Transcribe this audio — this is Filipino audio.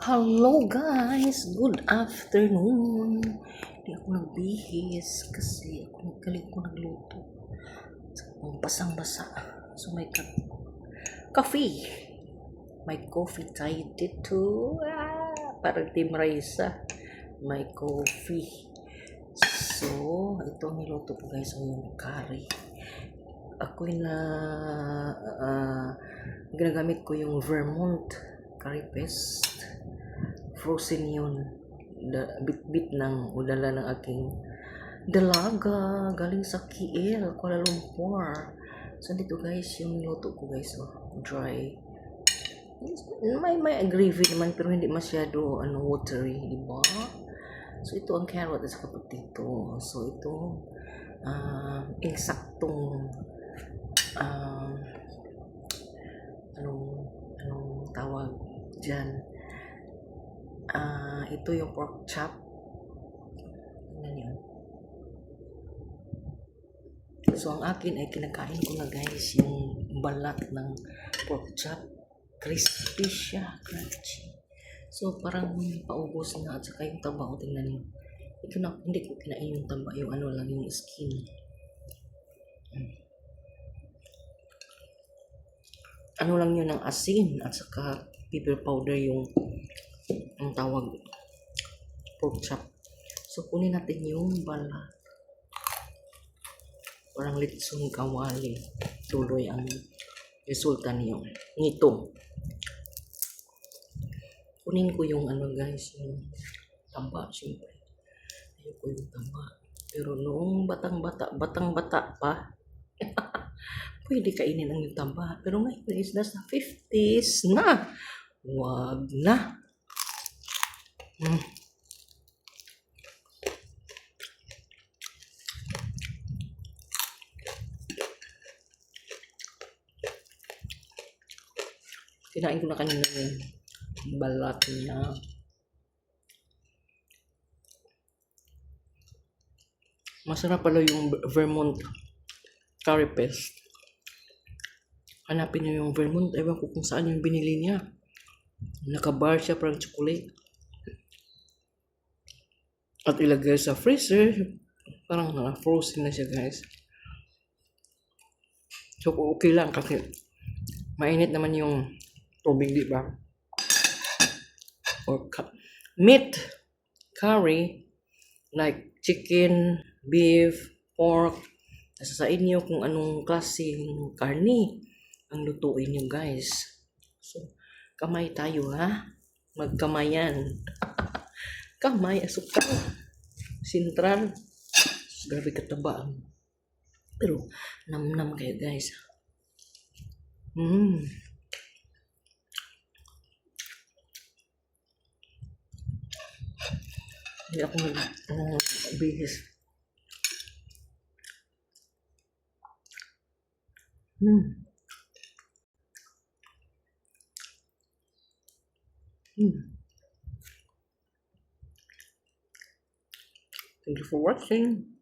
Hello guys! Good afternoon! Hindi ako nagbihis kasi ako galing ko nagluto. Basang-basa. So may coffee. May coffee tayo dito. Parang Team Raisa. May coffee. So, ito ang niluto ko guys, yung curry. Ako'y ginagamit ko yung Vermont curry paste. Frozen yun. Bit-bit ng udala ng aking dalaga galing sa KL, Kuala Lumpur. So dito guys, yung niluto ko guys, dry. May gravy naman pero hindi masyado watery, di ba? So ito ang carrot at saka potato. So ito eksaktong anong tawag dyan. Ito yung pork chop. Tingnan yun. So, ang akin ay kinakain ko na guys yung balat ng pork chop. Crispy siya, crunchy. So, parang paubos na at saka yung taba. Tingnan nyo. Ito na, hindi ko kinain yung taba. Yung lang, yung skin. Ano lang yun ng asin at saka pepper powder yung ang tawag pork chop. So, kunin natin yung balat. Parang litsong kawali. Tuloy ang resulta niyo. Nito. Kunin ko yung guys, yung taba. Siyempre. Ayun ko yung taba. Pero noong batang-bata pa, pwede kainin ang yung taba. Pero ngayon is nasa 50s na. Wag na. Kinain ko na kanina yung balat niya. Masarap pala yung Vermont curry paste. Hanapin niyo yung Vermont. Ewan ko kung saan yung binili niya. Nakabar siya parang chocolate. At ilagay sa freezer. Parang frozen na siya guys. So okay lang kasi mainit naman yung tubig, di ba? Or meat curry like chicken, beef, pork. Nasa sa inyo kung anong klaseng karni ang lutuin nyo guys. So kamay tayo ha. Magkamayan. Kamay, asukal. Sintral. Grabe kataba. Pero nam-nam kayo guys. Hindi ako bihis. Thank you for watching.